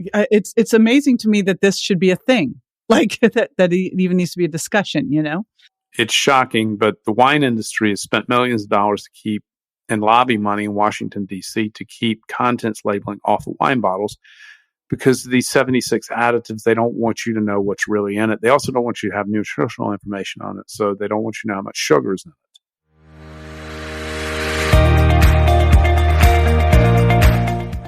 It's amazing to me that this should be a thing, like that it even needs to be a discussion, you know? It's shocking, but the wine industry has spent millions of dollars to keep and lobby money in Washington, D.C. to keep contents labeling off of wine bottles because of these 76 additives. They don't want you to know what's really in it. They also don't want you to have nutritional information on it, so they don't want you to know how much sugar is in it.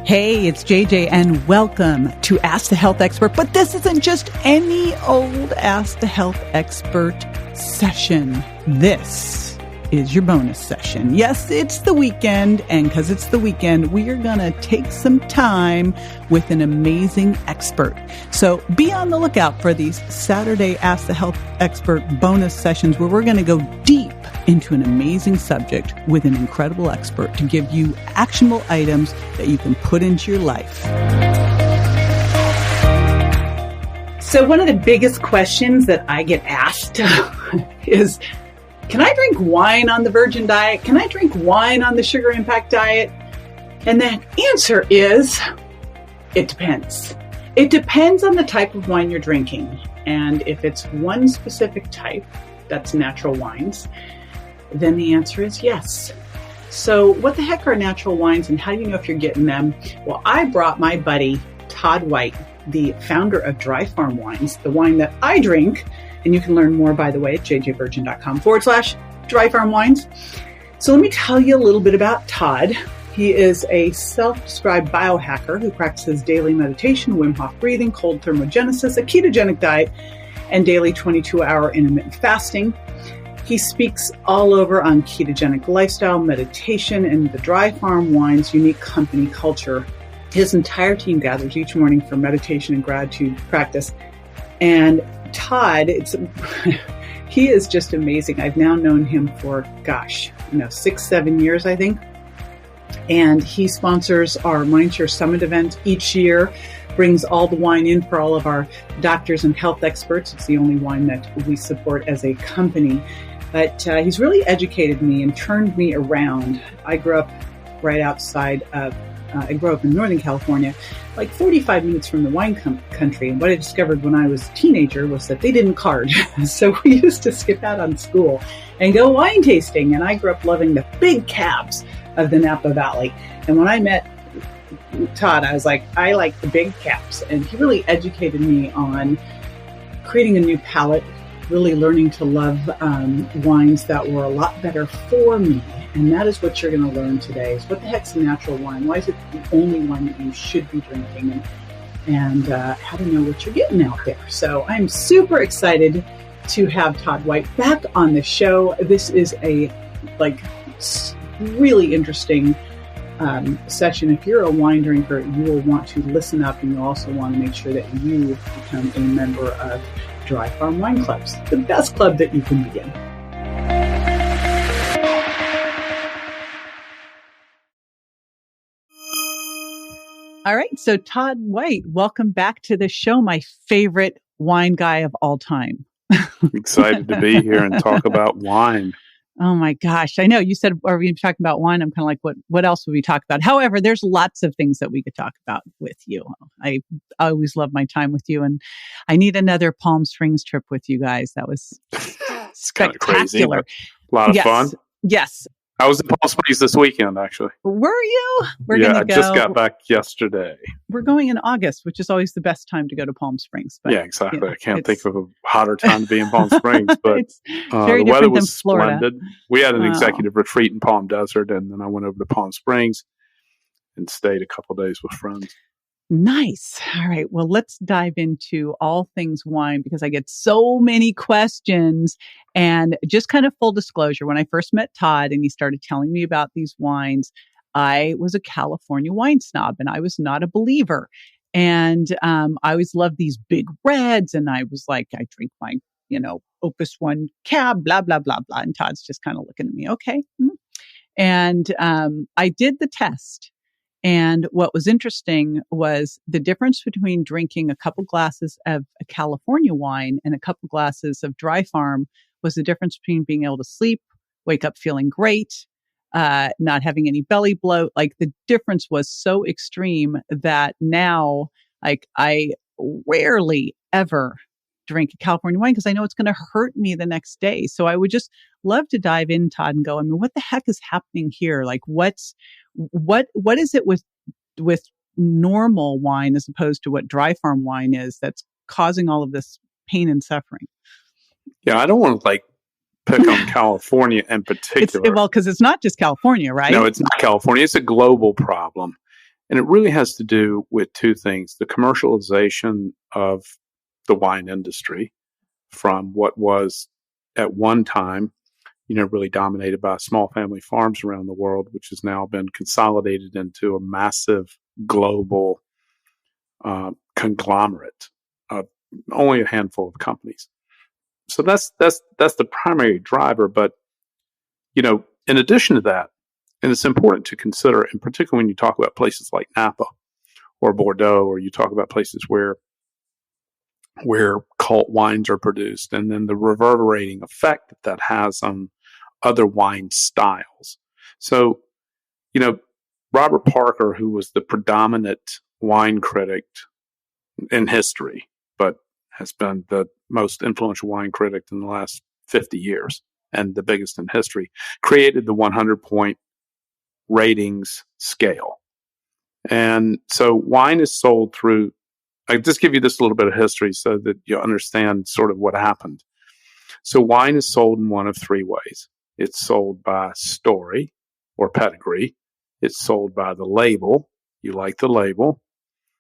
Hey, it's JJ, and welcome to Ask the Health Expert. But this isn't just any old Ask the Health Expert session. This is your bonus session. Yes, it's the weekend, and because it's the weekend, we are going to take some time with an amazing expert. So be on the lookout for these Saturday Ask the Health Expert bonus sessions where we're going to go deep into an amazing subject with an incredible expert to give you actionable items that you can put into your life. So one of the biggest questions that I get asked is, can I drink wine on the virgin diet? Can I drink wine on the sugar impact diet? And the answer is, it depends. It depends on the type of wine you're drinking. And if it's one specific type, that's natural wines, then the answer is yes. So what the heck are natural wines and how do you know if you're getting them? Well, I brought my buddy, Todd White, the founder of Dry Farm Wines, the wine that I drink. And you can learn more, by the way, at jjvirgin.com/Dry Farm Wines. So let me tell you a little bit about Todd. He is a self-described biohacker who practices daily meditation, Wim Hof breathing, cold thermogenesis, a ketogenic diet, and daily 22-hour intermittent fasting. He speaks all over on ketogenic lifestyle, meditation, and the Dry Farm Wines unique company culture. His entire team gathers each morning for meditation and gratitude practice. And Todd, he is just amazing. I've now known him for, 6-7 years, I think. And he sponsors our Mindshare Summit event each year, brings all the wine in for all of our doctors and health experts. It's the only wine that we support as a company. But he's really educated me and turned me around. I grew up right outside of, I grew up in Northern California, like 45 minutes from the wine country. And what I discovered when I was a teenager was that they didn't card. So we used to skip out on school and go wine tasting. And I grew up loving the big cabs of the Napa Valley. And when I met Todd, I was like, I like the big caps. And he really educated me on creating a new palate, really learning to love wines that were a lot better for me. And that is what you're going to learn today, is what the heck's a natural wine? Why is it the only one that you should be drinking? And how to know what you're getting out there. So I'm super excited to have Todd White back on the show. This is a really interesting session. If you're a wine drinker, you will want to listen up, and you'll also want to make sure that you become a member of Dry Farm Wine Clubs, the best club that you can be in. All right. So Todd White, welcome back to the show, my favorite wine guy of all time. Excited to be here and talk about wine. Oh my gosh. I know you said, are we talking about wine? I'm kind of like, what else would we talk about? However, there's lots of things that we could talk about with you. I always love my time with you, and I need another Palm Springs trip with you guys. That was it's kind of crazy, but a lot of fun. Yes. I was in Palm Springs this weekend, actually. Were you? I just got back yesterday. We're going in August, which is always the best time to go to Palm Springs. But, yeah, exactly. I can't think of a hotter time to be in Palm Springs, but it's very the weather different was than Florida. splendid. We had an executive retreat in Palm Desert, and then I went over to Palm Springs and stayed a couple of days with friends. Nice. All right. Well, let's dive into all things wine because I get so many questions. And just kind of full disclosure, when I first met Todd and he started telling me about these wines, I was a California wine snob and I was not a believer. And I always loved these big reds. And I was like, I drink my, Opus One Cab, blah, blah, blah, blah. And Todd's just kind of looking at me. Okay. And I did the test. And what was interesting was the difference between drinking a couple glasses of a California wine and a couple glasses of Dry Farm was the difference between being able to sleep, wake up feeling great, not having any belly bloat. Like the difference was so extreme that now Like, I rarely ever drink a California wine because I know it's going to hurt me the next day. So I would just love to dive in, Todd, and go, I mean, what the heck is happening here? Like, what is it with normal wine as opposed to what dry farm wine is that's causing all of this pain and suffering? Yeah, I don't want to pick on California in particular. Because it's not just California, right? No, it's not California. It's a global problem. And it really has to do with two things: the commercialization of the wine industry from what was at one time, really dominated by small family farms around the world, which has now been consolidated into a massive global conglomerate of only a handful of companies. So that's the primary driver. But, in addition to that, and it's important to consider, in particular when you talk about places like Napa or Bordeaux, or you talk about places where cult wines are produced, and then the reverberating effect that has on other wine styles. So, Robert Parker, who was the predominant wine critic in history, but has been the most influential wine critic in the last 50 years and the biggest in history, created the 100-point ratings scale. And so wine is sold through, I just give you this little bit of history so that you understand sort of what happened. So wine is sold in one of three ways. It's sold by story or pedigree. It's sold by the label. You like the label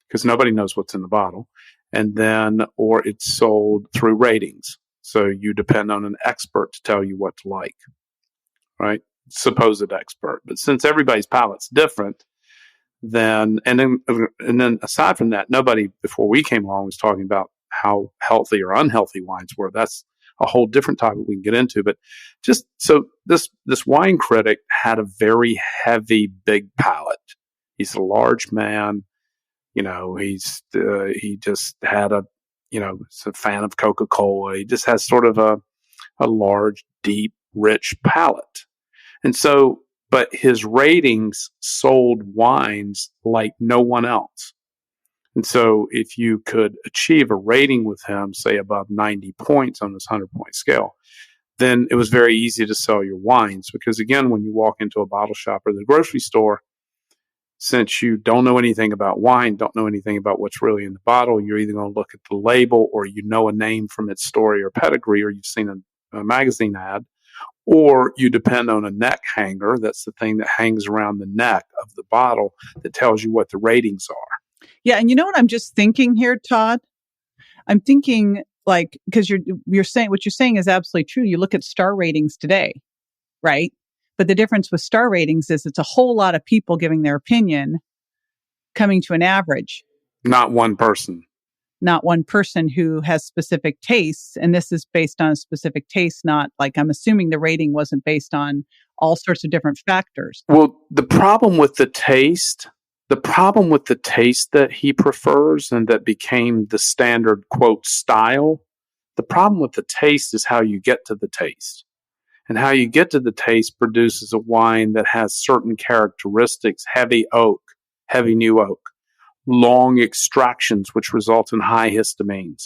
because nobody knows what's in the bottle. And then, or it's sold through ratings. So you depend on an expert to tell you what to like, right? Supposed expert. But since everybody's palate's different, then aside from that, nobody before we came along was talking about how healthy or unhealthy wines were. That's a whole different topic we can get into. But just so this wine critic had a very heavy, big palate. He's a large man. He just had he's a fan of Coca-Cola. He just has sort of a large, deep, rich palate. And so, but his ratings sold wines like no one else. And so if you could achieve a rating with him, say above 90 points on this 100-point scale, then it was very easy to sell your wines. Because again, when you walk into a bottle shop or the grocery store, since you don't know anything about wine, don't know anything about what's really in the bottle, you're either going to look at the label, or you know a name from its story or pedigree, or you've seen a magazine ad, or you depend on a neck hanger. That's the thing that hangs around the neck of the bottle that tells you what the ratings are. Yeah. And you know what I'm just thinking here, Todd? I'm thinking because you're saying what you're saying is absolutely true. You look at star ratings today, right? But the difference with star ratings is it's a whole lot of people giving their opinion coming to an average. Not one person who has specific tastes. And this is based on a specific taste, not I'm assuming the rating wasn't based on all sorts of different factors. Well, the problem with the taste that he prefers and that became the standard, quote, style, the problem with the taste is how you get to the taste. And how you get to the taste produces a wine that has certain characteristics: heavy oak, heavy new oak, long extractions, which result in high histamines,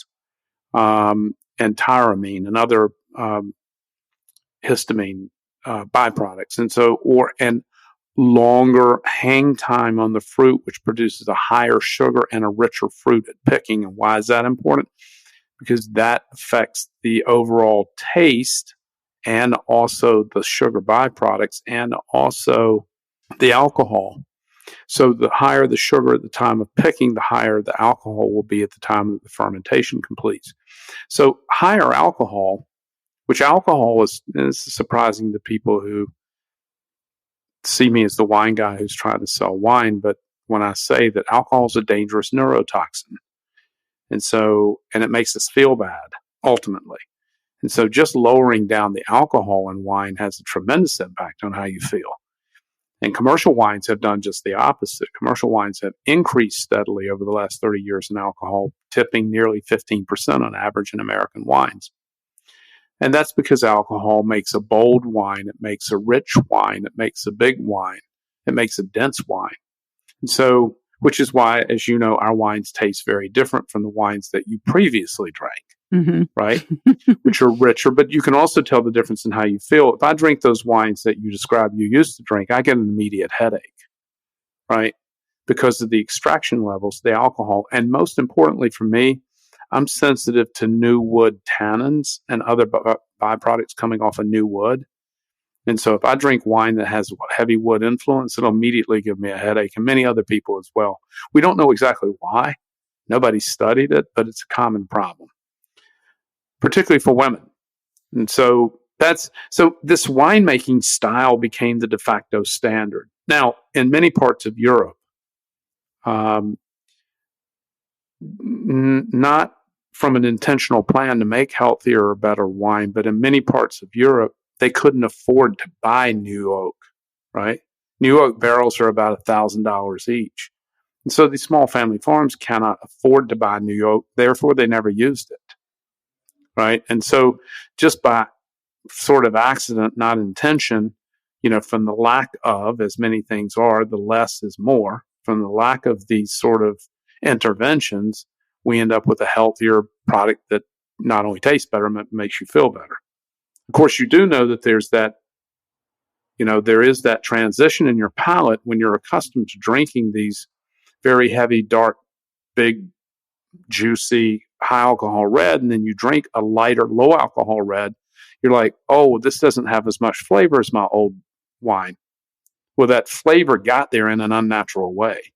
and tyramine and other histamine byproducts. And so, and longer hang time on the fruit, which produces a higher sugar and a richer fruit at picking. And why is that important? Because that affects the overall taste, and also the sugar byproducts, and also the alcohol. So the higher the sugar at the time of picking, the higher the alcohol will be at the time that the fermentation completes. So higher alcohol, which alcohol is surprising to people who see me as the wine guy who's trying to sell wine. But when I say that alcohol is a dangerous neurotoxin, and it makes us feel bad ultimately. And so just lowering down the alcohol in wine has a tremendous impact on how you feel. And commercial wines have done just the opposite. Commercial wines have increased steadily over the last 30 years in alcohol, tipping nearly 15% on average in American wines. And that's because alcohol makes a bold wine, it makes a rich wine, it makes a big wine, it makes a dense wine. And so which is why, as you know, our wines taste very different from the wines that you previously drank, right? Which are richer, but you can also tell the difference in how you feel. If I drink those wines that you described you used to drink, I get an immediate headache, right? Because of the extraction levels, the alcohol, and most importantly for me, I'm sensitive to new wood tannins and other byproducts coming off of new wood. And so if I drink wine that has heavy wood influence, it'll immediately give me a headache, and many other people as well. We don't know exactly why. Nobody studied it, but it's a common problem, particularly for women. And so this winemaking style became the de facto standard. Now, in many parts of Europe, not from an intentional plan to make healthier or better wine, but in many parts of Europe, they couldn't afford to buy new oak, right? New oak barrels are about $1,000 each. And so these small family farms cannot afford to buy new oak. Therefore, they never used it, right? And so just by sort of accident, not intention, from the lack of, as many things are, the less is more. From the lack of these sort of interventions, we end up with a healthier product that not only tastes better, but makes you feel better. Of course, you do know that there's that, there is that transition in your palate when you're accustomed to drinking these very heavy, dark, big, juicy, high alcohol red, and then you drink a lighter, low alcohol red. You're like, oh, this doesn't have as much flavor as my old wine. Well, that flavor got there in an unnatural way,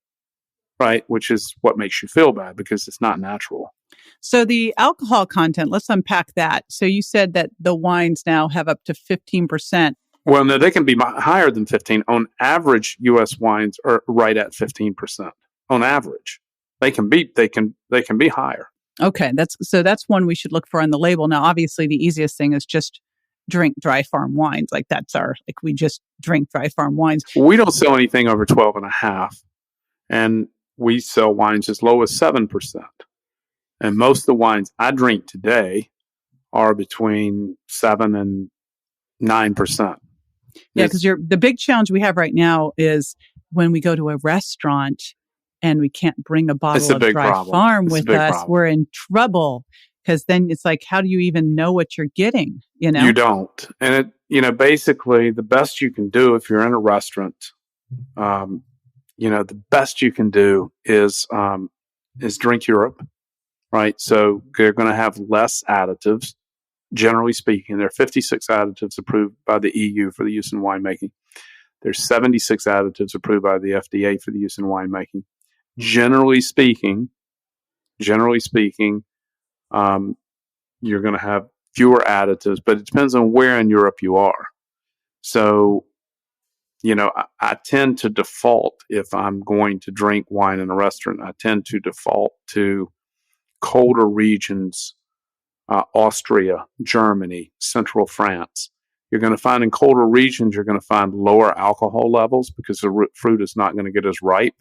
right? Which is what makes you feel bad because it's not natural. So the alcohol content, let's unpack that. So you said that the wines now have up to 15%. Well, no, they can be higher than 15. On average, U.S. wines are right at 15%. On average, they can be higher. Okay, that's one we should look for on the label. Now, obviously, the easiest thing is just drink dry farm wines. We just drink dry farm wines. We don't sell anything over 12.5, and we sell wines as low as 7%. And most of the wines I drink today are between 7 and 9%. Yeah, because the big challenge we have right now is when we go to a restaurant and we can't bring a bottle of dry farm with us, we're in trouble. Because then it's like, how do you even know what you're getting? You don't. And basically the best you can do if you're in a restaurant, the best you can do is drink Europe, right? So they're going to have less additives. Generally speaking, there are 56 additives approved by the EU for the use in winemaking. There's 76 additives approved by the FDA for the use in winemaking. Generally speaking, you're going to have fewer additives, but it depends on where in Europe you are. So, I tend to default, if I'm going to drink wine in a restaurant, I tend to default to colder regions, Austria, Germany, central France. You're going to find in colder regions, you're going to find lower alcohol levels because the fruit is not going to get as ripe.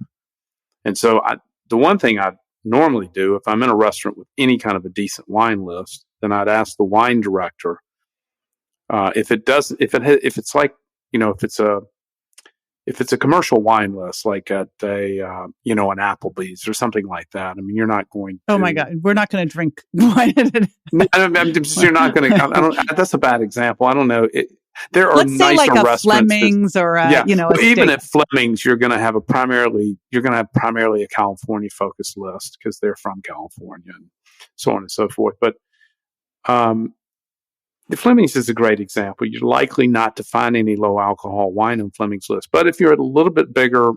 And so the one thing I normally do if I'm in a restaurant with any kind of a decent wine list, then I'd ask the wine director if it's a commercial wine list, like at an Applebee's or something like that. I mean, you're not going to. Oh my God, we're not going to drink wine. You're not going to. That's a bad example. I don't know. There are Let's say nicer like a restaurants. Fleming's or even at Fleming's, you're going to have primarily a California focused list because they're from California and so on and so forth. But the Fleming's is a great example. You're likely not to find any low alcohol wine on Fleming's list. But if you're at a little bit bigger,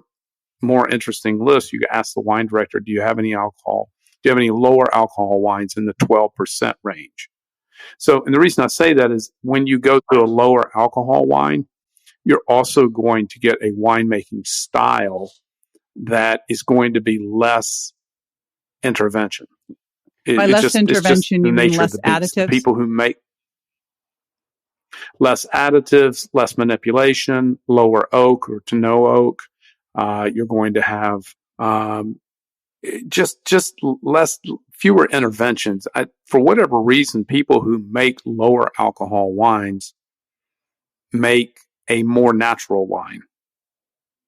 more interesting list, you can ask the wine director, do you have any alcohol? Do you have any lower alcohol wines in the 12% range? So, and the reason I say that is when you go to a lower alcohol wine, you're also going to get a winemaking style that is going to be less intervention. By less intervention, you mean less additives? The people who make less additives, less manipulation, lower oak or to no oak. You're going to have just fewer interventions. For whatever reason, people who make lower alcohol wines make a more natural wine.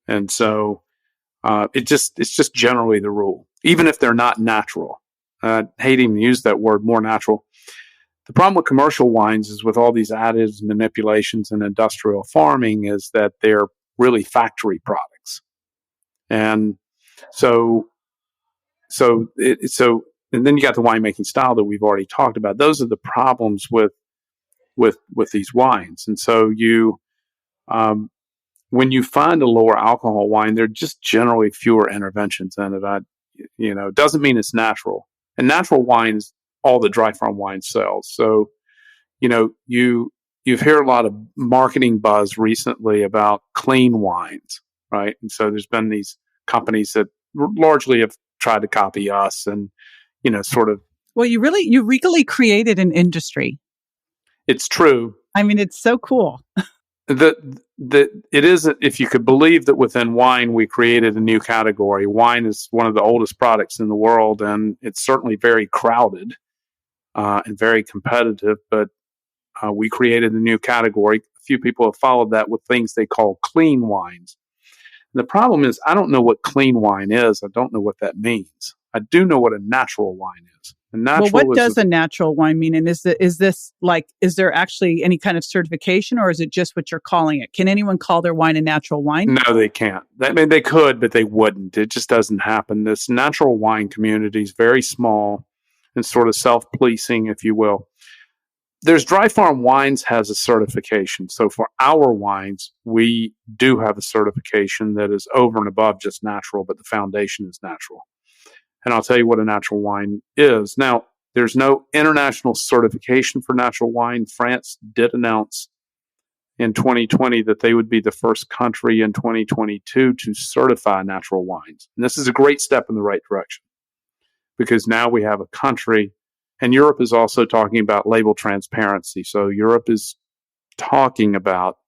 And so It's just generally the rule, even if they're not natural. I hate even to use that word, more natural. The problem with commercial wines is with all these additives, manipulations, and industrial farming is that they're really factory products. And so, and then you got the winemaking style that we've already talked about. Those are the problems with these wines. And so when you find a lower alcohol wine, there are just generally fewer interventions in it. It doesn't mean it's natural. And natural wine is all the dry farm wine sells. So, you've heard a lot of marketing buzz recently about clean wines, right? And so there's been these companies that largely have tried to copy us and, sort of. Well, you really created an industry. It's true. I mean, it's so cool. It is, if you could believe that within wine, we created a new category. Wine is one of the oldest products in the world, and it's certainly very crowded and very competitive, but we created a new category. A few people have followed that with things they call clean wines. And the problem is, I don't know what clean wine is. I don't know what that means. I do know what a natural wine is. Well, what does a natural wine mean? And is there actually any kind of certification, or is it just what you're calling it? Can anyone call their wine a natural wine? No, they can't. They could, but they wouldn't. It just doesn't happen. This natural wine community is very small and sort of self-policing, if you will. There's Dry Farm Wines has a certification. So for our wines, we do have a certification that is over and above just natural, but the foundation is natural. And I'll tell you what a natural wine is. Now, there's no international certification for natural wine. France did announce in 2020 that they would be the first country in 2022 to certify natural wines. And this is a great step in the right direction because now we have a country, and Europe is also talking about label transparency. So Europe is talking about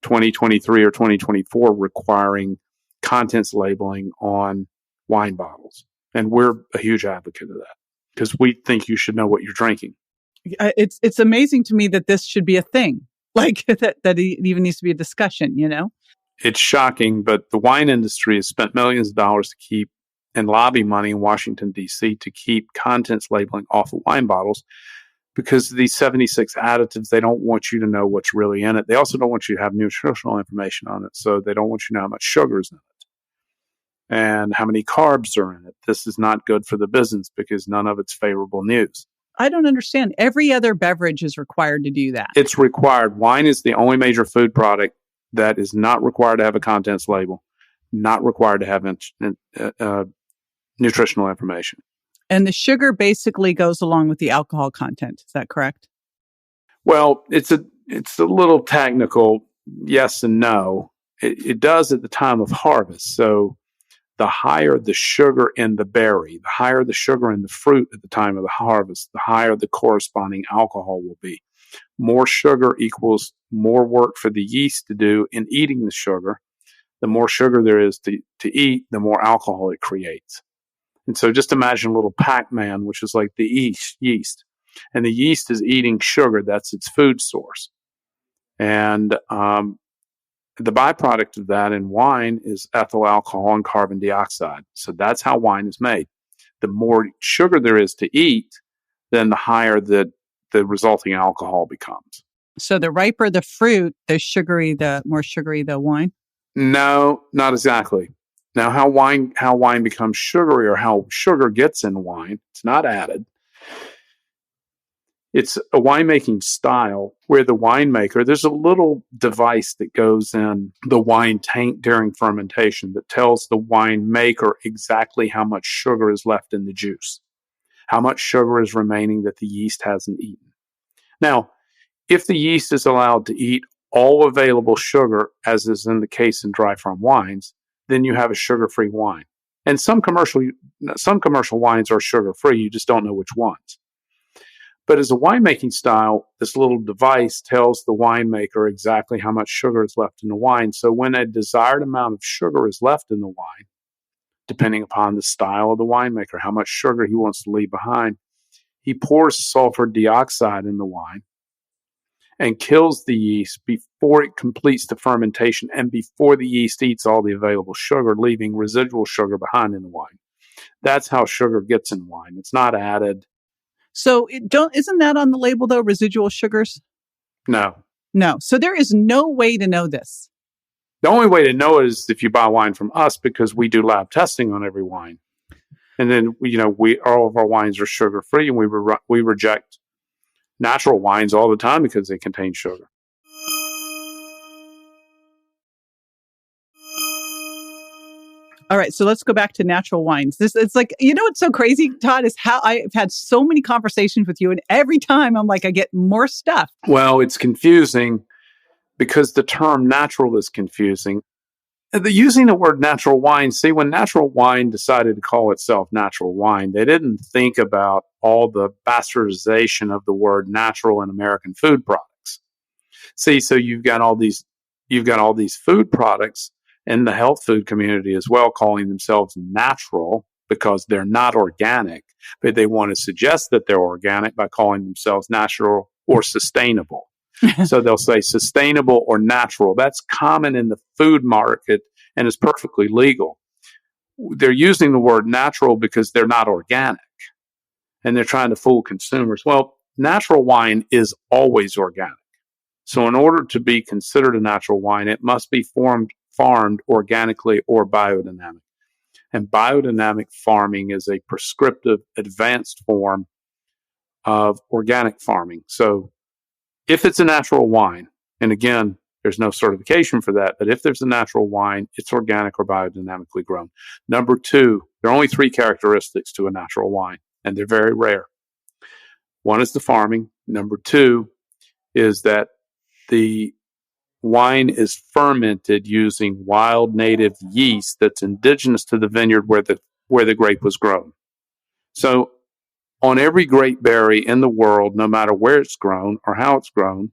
2023 or 2024 requiring contents labeling on wine bottles. And we're a huge advocate of that because we think you should know what you're drinking. It's amazing to me that this should be a thing, like that it even needs to be a discussion, It's shocking, but the wine industry has spent millions of dollars to keep and lobby money in Washington, D.C. to keep contents labeling off of wine bottles because of these 76 additives. They don't want you to know what's really in it. They also don't want you to have nutritional information on it. So they don't want you to know how much sugar is in it and how many carbs are in it. This is not good for the business because none of it's favorable news. I don't understand. Every other beverage is required to do that. It's required. Wine is the only major food product that is not required to have a contents label, not required to have nutritional information. And the sugar basically goes along with the alcohol content. Is that correct? Well, it's a little technical, yes and no. It does at the time of harvest. So the higher the sugar in the berry, the higher the sugar in the fruit at the time of the harvest, the higher the corresponding alcohol will be. More sugar equals more work for the yeast to do in eating the sugar. The more sugar there is to eat, the more alcohol it creates. And so just imagine a little Pac-Man, which is like the yeast. And the yeast is eating sugar. That's its food source. And the byproduct of that in wine is ethyl alcohol and carbon dioxide. So that's how wine is made. The more sugar there is to eat, then the higher the resulting alcohol becomes. So the riper the fruit, the more sugary the wine? No, not exactly. Now, how wine becomes sugary or how sugar gets in wine, it's not added. It's a winemaking style where the winemaker, there's a little device that goes in the wine tank during fermentation that tells the winemaker exactly how much sugar is left in the juice, how much sugar is remaining that the yeast hasn't eaten. Now, if the yeast is allowed to eat all available sugar, as is in the case in dry farm wines, then you have a sugar-free wine. And some commercial wines are sugar-free, you just don't know which ones. But as a winemaking style, this little device tells the winemaker exactly how much sugar is left in the wine. So when a desired amount of sugar is left in the wine, depending upon the style of the winemaker, how much sugar he wants to leave behind, he pours sulfur dioxide in the wine. and kills the yeast before it completes the fermentation and before the yeast eats all the available sugar, leaving residual sugar behind in the wine. That's how sugar gets in wine. It's not added. So isn't that on the label though, residual sugars? No. No. So there is no way to know this. The only way to know it is if you buy wine from us, because we do lab testing on every wine. And then, all of our wines are sugar free, and we reject natural wines all the time because they contain sugar. All right, so let's go back to natural wines. It's like, what's so crazy, Todd, is how I've had so many conversations with you, and every time I'm like, I get more stuff. Well, it's confusing because the term natural is confusing. Using the word natural wine, see, when Natural Wine decided to call itself natural wine, they didn't think about all the bastardization of the word natural in American food products. See, so you've got all these food products in the health food community as well, calling themselves natural because they're not organic, but they want to suggest that they're organic by calling themselves natural or sustainable. So they'll say sustainable or natural. That's common in the food market and is perfectly legal. They're using the word natural because they're not organic and they're trying to fool consumers. Well, natural wine is always organic. So in order to be considered a natural wine, it must be farmed organically or biodynamic. And biodynamic farming is a prescriptive advanced form of organic farming. So if it's a natural wine, and again, there's no certification for that, but if there's a natural wine, it's organic or biodynamically grown. Number two, there are only 3 characteristics to a natural wine, and they're very rare. One is the farming. Number 2 is that the wine is fermented using wild native yeast that's indigenous to the vineyard where the grape was grown. So on every grape berry in the world, no matter where it's grown or how it's grown,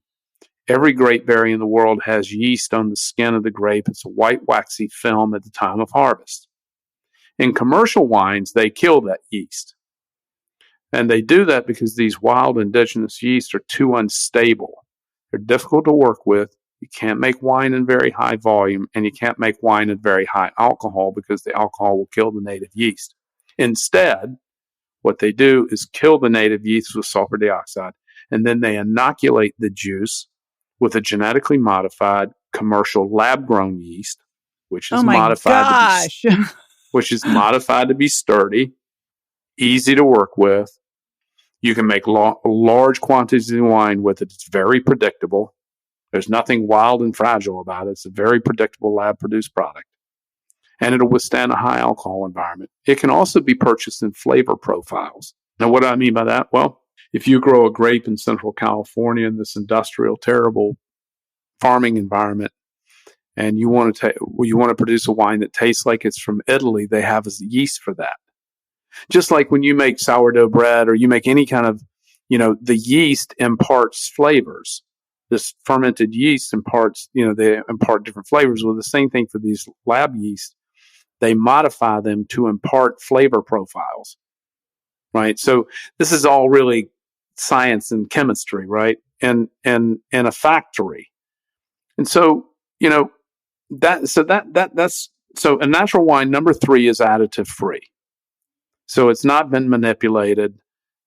every grape berry in the world has yeast on the skin of the grape. It's a white waxy film at the time of harvest. In commercial wines, they kill that yeast. And they do that because these wild indigenous yeasts are too unstable. They're difficult to work with. You can't make wine in very high volume, and you can't make wine in very high alcohol because the alcohol will kill the native yeast. Instead, what they do is kill the native yeast with sulfur dioxide, and then they inoculate the juice with a genetically modified commercial lab-grown yeast, which is modified to be sturdy, easy to work with. You can make large quantities of wine with it. It's very predictable. There's nothing wild and fragile about it. It's a very predictable lab-produced product. And it'll withstand a high alcohol environment. It can also be purchased in flavor profiles. Now, what do I mean by that? Well, if you grow a grape in Central California in this industrial, terrible farming environment, and you want to produce a wine that tastes like it's from Italy, they have yeast for that. Just like when you make sourdough bread or you make any kind of, the yeast imparts flavors. This fermented yeast imparts, they impart different flavors. Well, the same thing for these lab yeast. They modify them to impart flavor profiles, right? So this is all really science and chemistry, right? And a factory. And so, that's so a natural wine, number 3, is additive free. So it's not been manipulated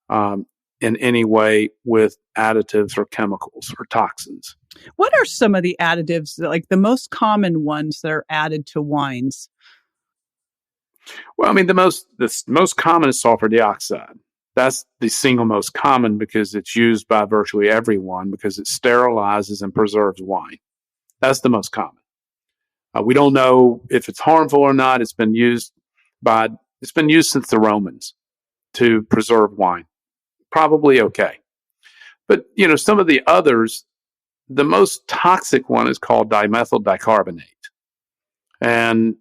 in any way with additives or chemicals or toxins. What are some of the additives, like the most common ones that are added to wines? Well, I mean, the most common is sulfur dioxide. That's the single most common because it's used by virtually everyone because it sterilizes and preserves wine. That's the most common. We don't know if it's harmful or not. It's been used since the Romans to preserve wine. Probably okay. But, some of the others, the most toxic one is called dimethyl dicarbonate. And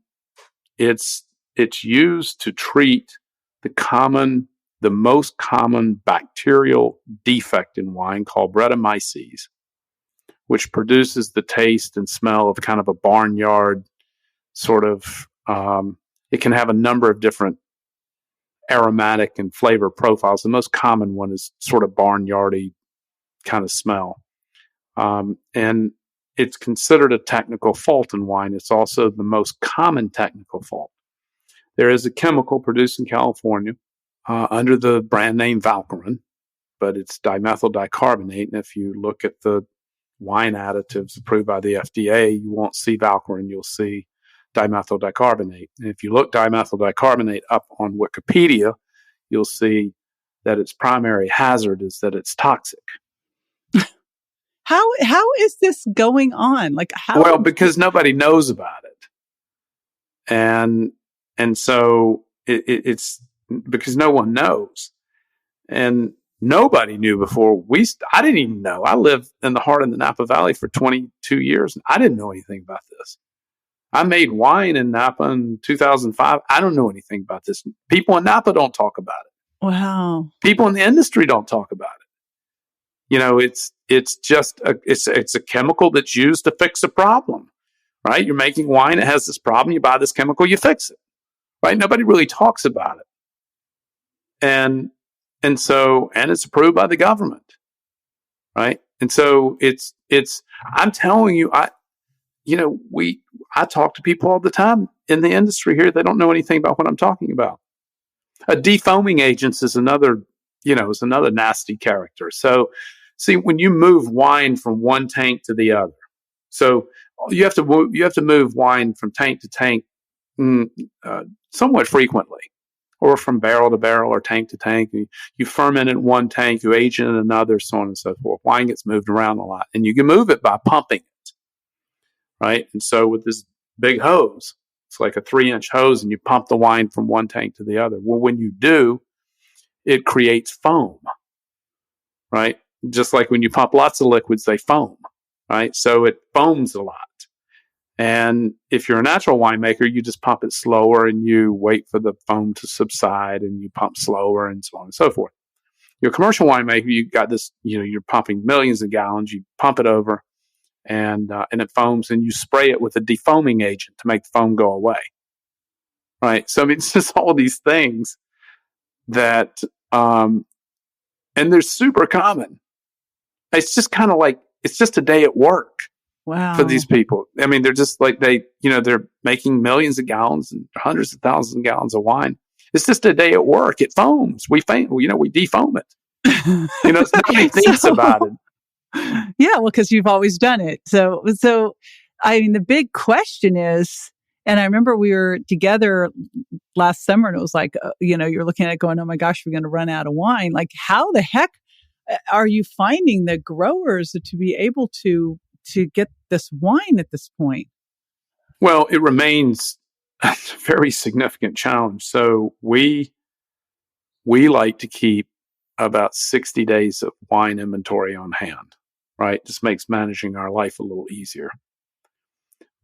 it's used to treat the most common bacterial defect in wine called Brettanomyces, which produces the taste and smell of kind of a barnyard sort of, it can have a number of different aromatic and flavor profiles. The most common one is sort of barnyardy kind of smell. And it's considered a technical fault in wine. It's also the most common technical fault. There is a chemical produced in California under the brand name Valcarin, but it's dimethyl dicarbonate. And if you look at the wine additives approved by the FDA, you won't see Valcarin, you'll see dimethyl dicarbonate. And if you look dimethyl dicarbonate up on Wikipedia, you'll see that its primary hazard is that it's toxic. How is this going on? Like how? Well, because nobody knows about it. And so it's because no one knows. And nobody knew before I didn't even know. I lived in the heart of the Napa Valley for 22 years, and I didn't know anything about this. I made wine in Napa in 2005. I don't know anything about this. People in Napa don't talk about it. Wow. People in the industry don't talk about it. You know, it's just it's a chemical that's used to fix a problem, right? You're making wine, it has this problem, you buy this chemical, you fix it, right? Nobody really talks about it. And it's approved by the government, right? And so I'm telling you, I talk to people all the time in the industry here. They don't know anything about what I'm talking about. Defoaming agents is another nasty character. So see, when you move wine from one tank to the other, so you have to move wine from tank to tank somewhat frequently, or from barrel to barrel or tank to tank. You ferment in one tank, you age it in another, so on and so forth. Wine gets moved around a lot, and you can move it by pumping it, right? And so with this big hose, it's like a 3-inch hose, and you pump the wine from one tank to the other. Well, when you do, it creates foam, right? Just like when you pump lots of liquids, they foam, right? So it foams a lot. And if you're a natural winemaker, you just pump it slower and you wait for the foam to subside and you pump slower and so on and so forth. You're a commercial winemaker, you got this, you're pumping millions of gallons, you pump it over and it foams, and you spray it with a defoaming agent to make the foam go away. Right. So I mean, it's just all these things that, and they're super common. It's just kind of like, it's just a day at work. Wow. For these people. I mean, they're just like, they're making millions of gallons and hundreds of thousands of gallons of wine. It's just a day at work. It foams. We defoam it. Nobody thinks about it. Yeah, well, because you've always done it. So, I mean, the big question is, and I remember we were together last summer and it was like, you're looking at it going, oh my gosh, we're going to run out of wine. Like, how the heck are you finding the growers to be able to get this wine at this point? Well, it remains a very significant challenge. So we like to keep about 60 days of wine inventory on hand, right? Just makes managing our life a little easier.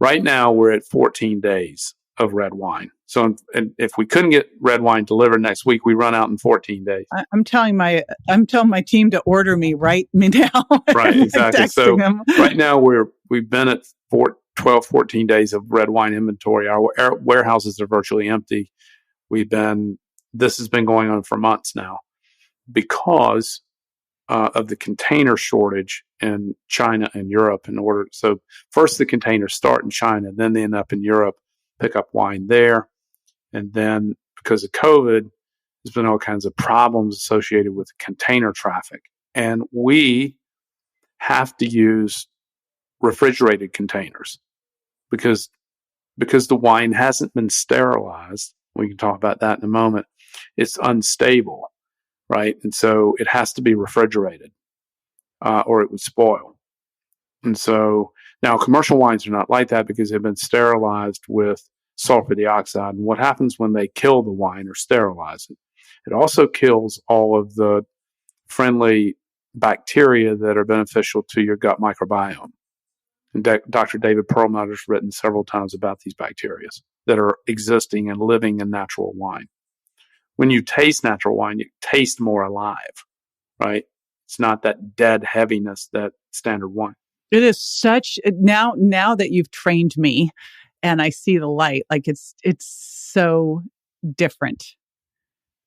Right now, we're at 14 days of red wine. So if we couldn't get red wine delivered next week, we run out in 14 days. I'm telling my team to order me right now. Right, exactly. So right now we've been at 14 days of red wine inventory. Our warehouses are virtually empty. This has been going on for months now because of the container shortage in China and Europe. So first the containers start in China, then they end up in Europe, pick up wine there. And then because of COVID, there's been all kinds of problems associated with container traffic. And we have to use refrigerated containers because the wine hasn't been sterilized. We can talk about that in a moment. It's unstable, right? And so it has to be refrigerated or it would spoil. And so now commercial wines are not like that because they've been sterilized with sulfur dioxide. And what happens when they kill the wine or sterilize it? It also kills all of the friendly bacteria that are beneficial to your gut microbiome. And Dr. David Perlmutter's written several times about these bacteria that are existing and living in natural wine. When you taste natural wine, you taste more alive, right? It's not that dead heaviness that standard wine. It is such, now that you've trained me and I see the light, like it's so different.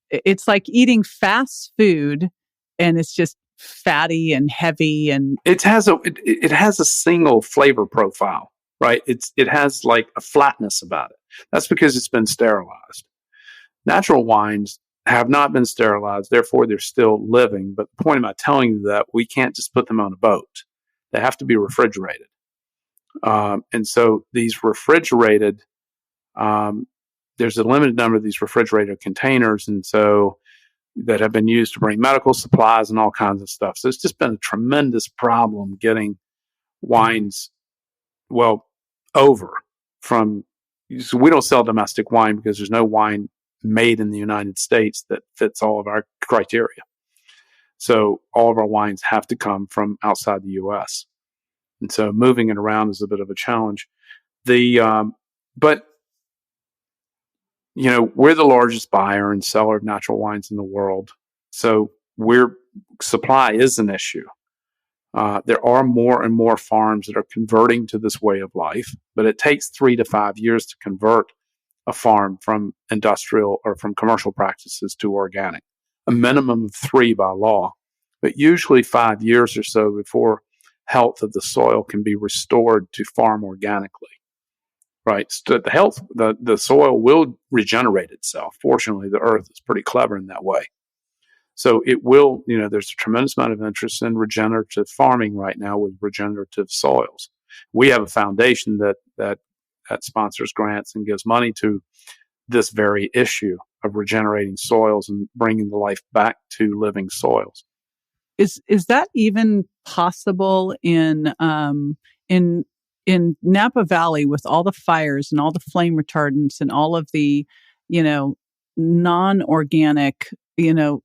It's like eating fast food and it's just fatty and heavy, and it has a single flavor profile, right? It has like a flatness about it. That's because it's been sterilized. Natural wines have not been sterilized, therefore they're still living. But the point of my telling you that, we can't just put them on a boat. They have to be refrigerated. And so these refrigerated, there's a limited number of these refrigerated containers, and so that have been used to bring medical supplies and all kinds of stuff. So it's just been a tremendous problem getting wines, over from. So we don't sell domestic wine because there's no wine made in the United States that fits all of our criteria. So all of our wines have to come from outside the U.S. And so moving it around is a bit of a challenge. But we're the largest buyer and seller of natural wines in the world. So supply is an issue. There are more and more farms that are converting to this way of life, but it takes 3 to 5 years to convert a farm from industrial or from commercial practices to organic. A minimum of 3 by law, but usually 5 years or so before health of the soil can be restored to farm organically. Right. So the soil will regenerate itself. Fortunately, the earth is pretty clever in that way. So it will, there's a tremendous amount of interest in regenerative farming right now with regenerative soils. We have a foundation that sponsors grants and gives money to this very issue of regenerating soils and bringing the life back to living soils. Is that even possible in Napa Valley with all the fires and all the flame retardants and all of the, non-organic,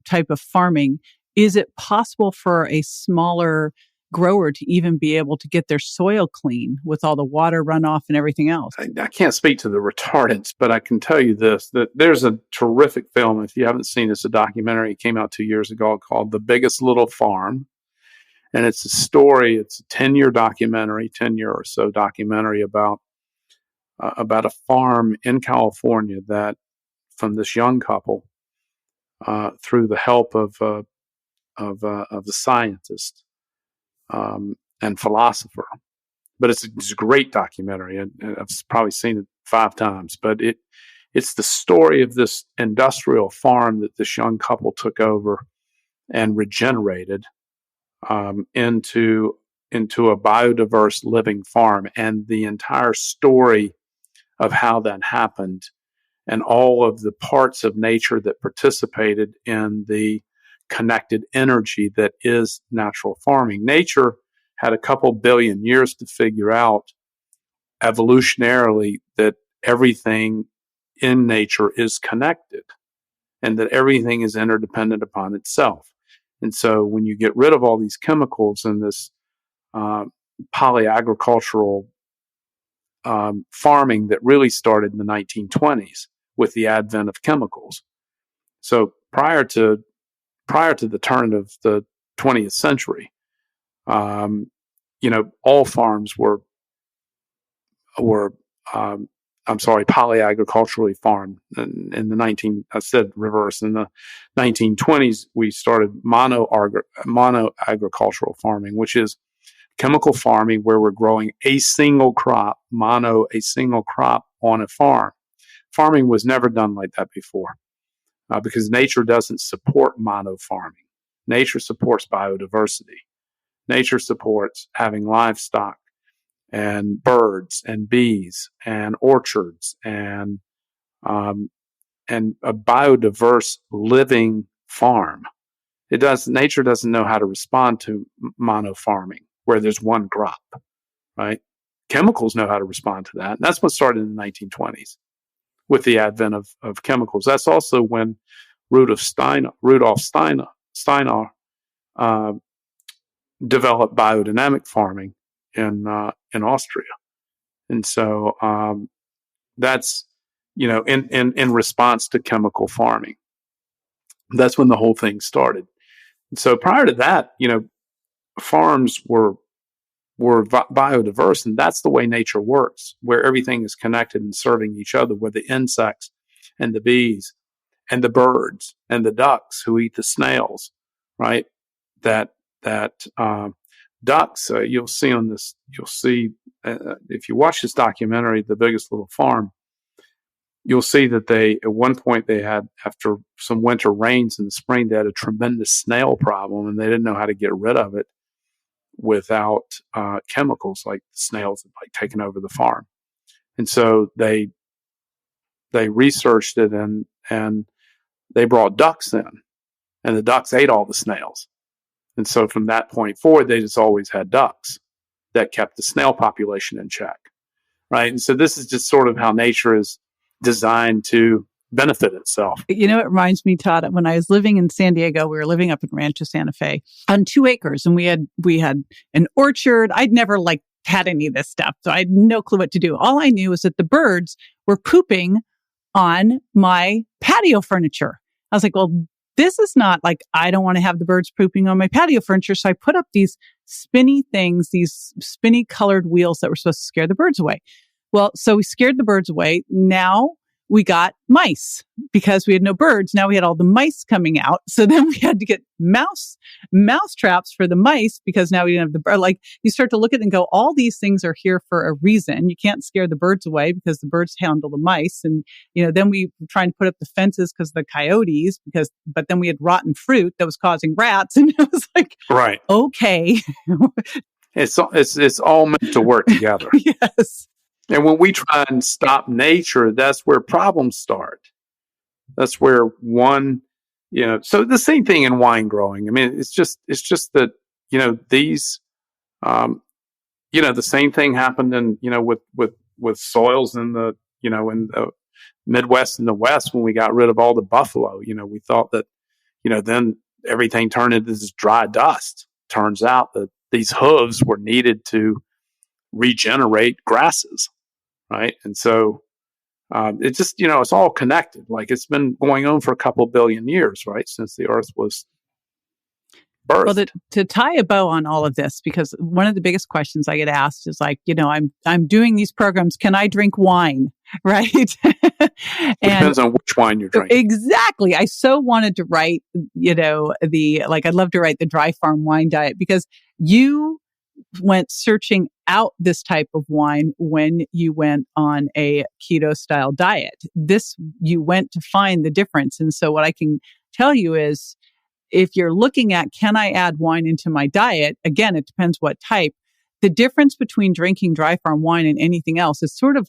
type of farming? Is it possible for a smaller grower to even be able to get their soil clean with all the water runoff and everything else? I can't speak to the retardants, but I can tell you this, that there's a terrific film. If you haven't seen it, it's a documentary. It came out 2 years ago called The Biggest Little Farm. And it's a story, it's a 10-year or so documentary about a farm in California that, from this young couple, through the help of the scientist and philosopher. But it's a great documentary, and I've probably seen it 5 times. But it's the story of this industrial farm that this young couple took over and regenerated into a biodiverse living farm, and the entire story of how that happened and all of the parts of nature that participated in the connected energy that is natural farming. Nature had a couple billion years to figure out evolutionarily that everything in nature is connected and that everything is interdependent upon itself. And so when you get rid of all these chemicals and this polyagricultural farming that really started in the 1920s with the advent of chemicals. So prior to the turn of the 20th century, all farms were polyagriculturally farmed. In the 1920s, we started monoagricultural farming, which is chemical farming where we're growing a single crop on a farm. Farming was never done like that before because nature doesn't support mono farming. Nature supports biodiversity. Nature supports having livestock and birds and bees and orchards and a biodiverse living farm. Nature doesn't know how to respond to mono farming where there's one crop, right? Chemicals know how to respond to that. And that's what started in the 1920s with the advent of chemicals. That's also when Rudolf Steiner developed biodynamic farming in Austria. And so that's, in response to chemical farming. That's when the whole thing started. And so prior to that, farms were biodiverse, and that's the way nature works, where everything is connected and serving each other, where the insects and the bees and the birds and the ducks who eat the snails, right, that ducks, you'll see if you watch this documentary, The Biggest Little Farm, you'll see that at one point they had, after some winter rains in the spring, they had a tremendous snail problem, and they didn't know how to get rid of it without chemicals, like snails had taken over the farm. And so they researched it, and they brought ducks in, and the ducks ate all the snails. And so from that point forward, they just always had ducks that kept the snail population in check, right? And so this is just sort of how nature is designed to benefit itself. It reminds me, Todd, when I was living in San Diego, we were living up in Rancho Santa Fe on 2 acres, and we had an orchard. I'd never had any of this stuff, so I had no clue what to do. All I knew was that the birds were pooping on my patio furniture. I was like, well, this is not I don't want to have the birds pooping on my patio furniture. So I put up these spinny things, these spinny colored wheels that were supposed to scare the birds away. Well, so we scared the birds away. Now we got mice because we had no birds. Now we had all the mice coming out. So then we had to get mouse traps for the mice because now we didn't have the bird. You start to look at it and go, all these things are here for a reason. You can't scare the birds away because the birds handle the mice. And, then we were trying to put up the fences because of the coyotes, but then we had rotten fruit that was causing rats. And it was right. Okay. It's all meant to work together. Yes. And when we try and stop nature, that's where problems start. That's where so the same thing in wine growing. I mean, it's just that, these, the same thing happened in, with soils in the, in the Midwest and the West when we got rid of all the buffalo. We thought that, then everything turned into this dry dust. Turns out that these hooves were needed to regenerate grasses. Right. And so it's just, it's all connected. It's been going on for a couple of billion years, right? Since the earth was birthed. Well, to tie a bow on all of this, because one of the biggest questions I get asked is I'm doing these programs. Can I drink wine? Right. Depends on which wine you're drinking. Exactly. I so wanted to write, I'd love to write the Dry Farm Wine Diet, because you went searching out this type of wine when you went on a keto style diet. You went to find the difference. And so what I can tell you is, if you're looking at, can I add wine into my diet? Again, it depends what type. The difference between drinking Dry Farm wine and anything else is sort of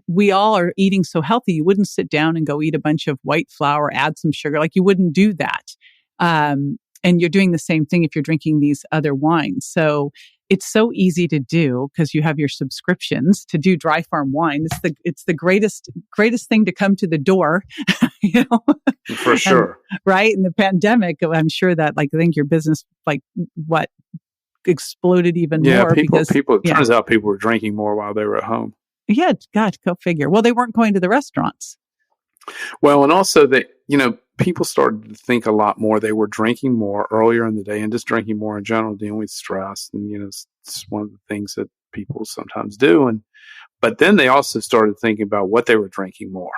we all are eating so healthy. You wouldn't sit down and go eat a bunch of white flour, add some sugar. You wouldn't do that. And you're doing the same thing if you're drinking these other wines. So it's so easy to do because you have your subscriptions to do Dry Farm wine. It's the greatest thing to come to the door, For sure. Right. In the pandemic, I'm sure that I think your business, exploded even more. It turns out people were drinking more while they were at home. Yeah. God, go figure. Well, they weren't going to the restaurants. Well, and also people started to think a lot more. They were drinking more earlier in the day and just drinking more in general, dealing with stress. And, it's one of the things that people sometimes do. But then they also started thinking about what they were drinking more,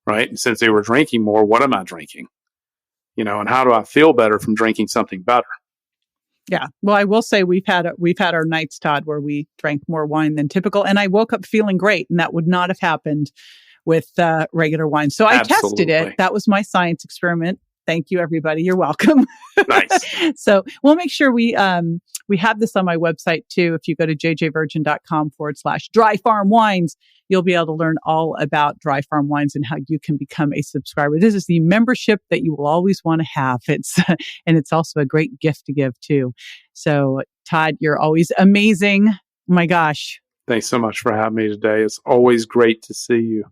right? And since they were drinking more, what am I drinking? And how do I feel better from drinking something better? Yeah. Well, I will say we've had our nights, Todd, where we drank more wine than typical. And I woke up feeling great. And that would not have happened with regular wine. So I tested it. That was my science experiment. Thank you, everybody. You're welcome. Nice. So we'll make sure we have this on my website too. If you go to jjvirgin.com/Dry Farm Wines, you'll be able to learn all about Dry Farm Wines and how you can become a subscriber. This is the membership that you will always want to have. And it's also a great gift to give too. So Todd, you're always amazing. Oh my gosh. Thanks so much for having me today. It's always great to see you.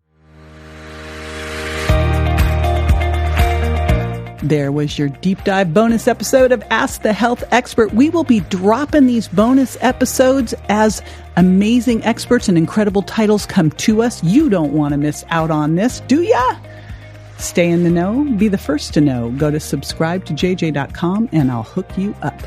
There was your deep dive bonus episode of Ask the Health Expert. We will be dropping these bonus episodes as amazing experts and incredible titles come to us. You don't want to miss out on this, do ya? Stay in the know. Be the first to know. Go to subscribe to jj.com and I'll hook you up.